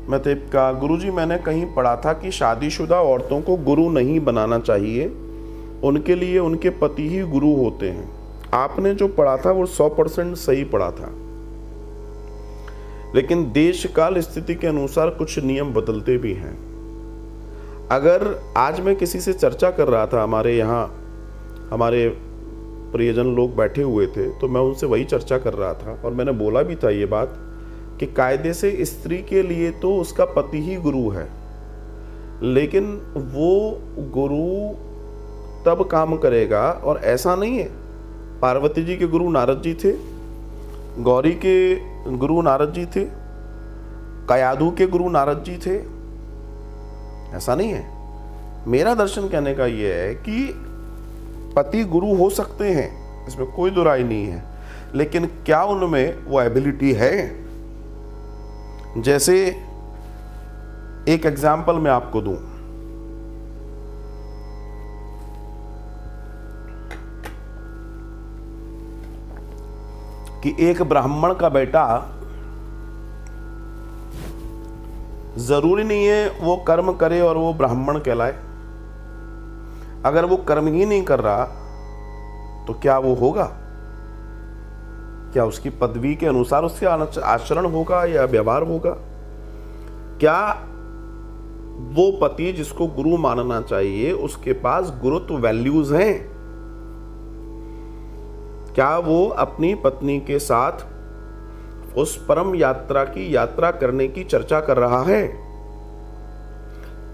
मतलब का गुरुजी, मैंने कहीं पढ़ा था कि शादीशुदा औरतों को गुरु नहीं बनाना चाहिए, उनके लिए उनके पति ही गुरु होते हैं। आपने जो पढ़ा था वो 100% सही पढ़ा था, लेकिन देश काल स्थिति के अनुसार कुछ नियम बदलते भी हैं। अगर आज मैं किसी से चर्चा कर रहा था, हमारे यहाँ हमारे प्रियजन लोग बैठे हुए थे, तो मैं उनसे वही चर्चा कर रहा था और मैंने बोला भी था ये बात कि कायदे से स्त्री के लिए तो उसका पति ही गुरु है, लेकिन वो गुरु तब काम करेगा। और ऐसा नहीं है, पार्वती जी के गुरु नारद जी थे, गौरी के गुरु नारद जी थे, कयाधु के गुरु नारद जी थे, ऐसा नहीं है। मेरा दर्शन कहने का यह है कि पति गुरु हो सकते हैं, इसमें कोई दुराई नहीं है, लेकिन क्या उनमें वो एबिलिटी है? जैसे एक एग्जाम्पल मैं आपको दूं, कि एक ब्राह्मण का बेटा, जरूरी नहीं है वो कर्म करे और वो ब्राह्मण कहलाए। अगर वो कर्म ही नहीं कर रहा तो क्या वो होगा? क्या उसकी पदवी के अनुसार उससे आचरण होगा या व्यवहार होगा? क्या वो पति जिसको गुरु मानना चाहिए उसके पास गुरुत्व वैल्यूज हैं? क्या वो अपनी पत्नी के साथ उस परम यात्रा की यात्रा करने की चर्चा कर रहा है?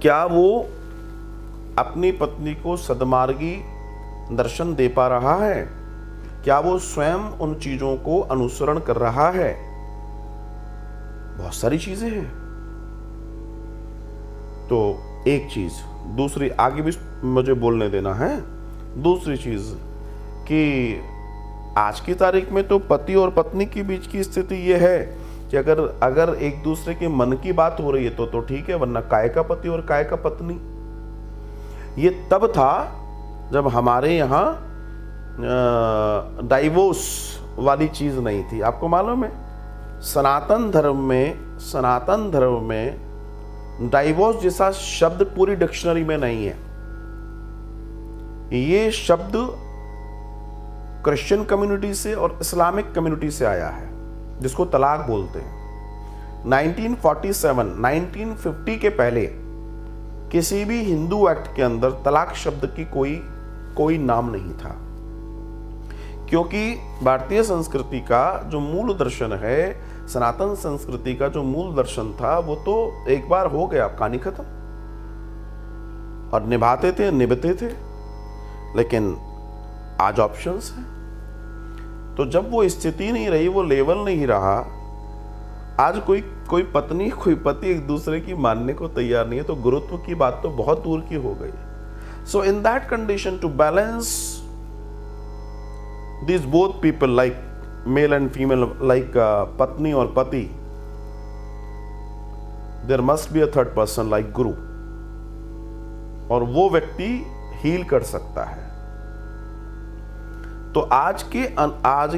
क्या वो अपनी पत्नी को सद्मार्गी दर्शन दे पा रहा है? क्या वो स्वयं उन चीजों को अनुसरण कर रहा है? बहुत सारी चीजें हैं। तो एक चीज, दूसरी आगे भी मुझे बोलने देना है। दूसरी चीज कि आज की तारीख में तो पति और पत्नी के बीच की स्थिति यह है कि अगर एक दूसरे के मन की बात हो रही है तो ठीक है, वरना काय का पति और काय का पत्नी। ये तब था जब हमारे यहाँ डाइवोर्स वाली चीज नहीं थी। आपको मालूम है, सनातन धर्म में डाइवोर्स जैसा शब्द पूरी डिक्शनरी में नहीं है। ये शब्द क्रिश्चियन कम्युनिटी से और इस्लामिक कम्युनिटी से आया है, जिसको तलाक बोलते हैं। 1947 1950 के पहले किसी भी हिंदू एक्ट के अंदर तलाक शब्द की कोई नाम नहीं था, क्योंकि भारतीय संस्कृति का जो मूल दर्शन है, सनातन संस्कृति का जो मूल दर्शन था, वो तो एक बार हो गया, कहानी खत्म। और निभाते थे, निभते थे, लेकिन आज ऑप्शंस हैं। तो जब वो स्थिति नहीं रही, वो लेवल नहीं रहा, आज कोई पत्नी कोई पति एक दूसरे की मानने को तैयार नहीं है, तो गुरुत्व की बात तो बहुत दूर की हो गई। So in that condition, to balance these both people, like male and female, like पत्नी और पति, there must be a third person like गुरु, और वो व्यक्ति हील कर सकता है। तो आज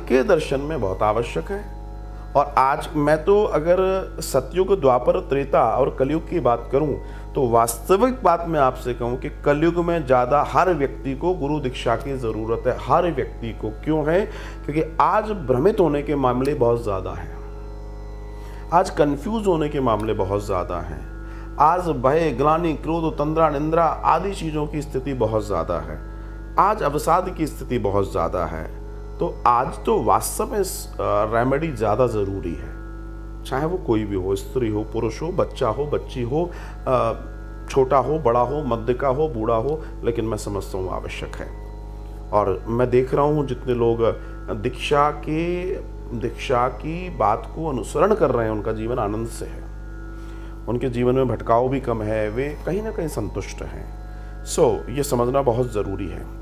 के दर्शन में बहुत आवश्यक है। और आज मैं तो अगर सतयुग, द्वापर, त्रेता और कलयुग की बात करूं, तो वास्तविक बात मैं आपसे कहूं कि कलयुग में ज़्यादा हर व्यक्ति को गुरु दीक्षा की ज़रूरत है। हर व्यक्ति को। क्यों है? क्योंकि आज भ्रमित होने के मामले बहुत ज़्यादा हैं, आज कंफ्यूज होने के मामले बहुत ज़्यादा हैं, आज भय, ग्लानि, क्रोध, तंद्रा, निंद्रा आदि चीज़ों की स्थिति बहुत ज़्यादा है, आज अवसाद की स्थिति बहुत ज़्यादा है। तो आज तो वास्तव में रेमेडी ज़्यादा ज़रूरी है, चाहे वो कोई भी हो, स्त्री हो, पुरुष हो, बच्चा हो, बच्ची हो, छोटा हो, बड़ा हो, मध्य का हो, बूढ़ा हो, लेकिन मैं समझता हूँ आवश्यक है। और मैं देख रहा हूँ जितने लोग दीक्षा की बात को अनुसरण कर रहे हैं, उनका जीवन आनंद से है, उनके जीवन में भटकाव भी कम है, वे कहीं ना कहीं संतुष्ट हैं। सो ये समझना बहुत ज़रूरी है।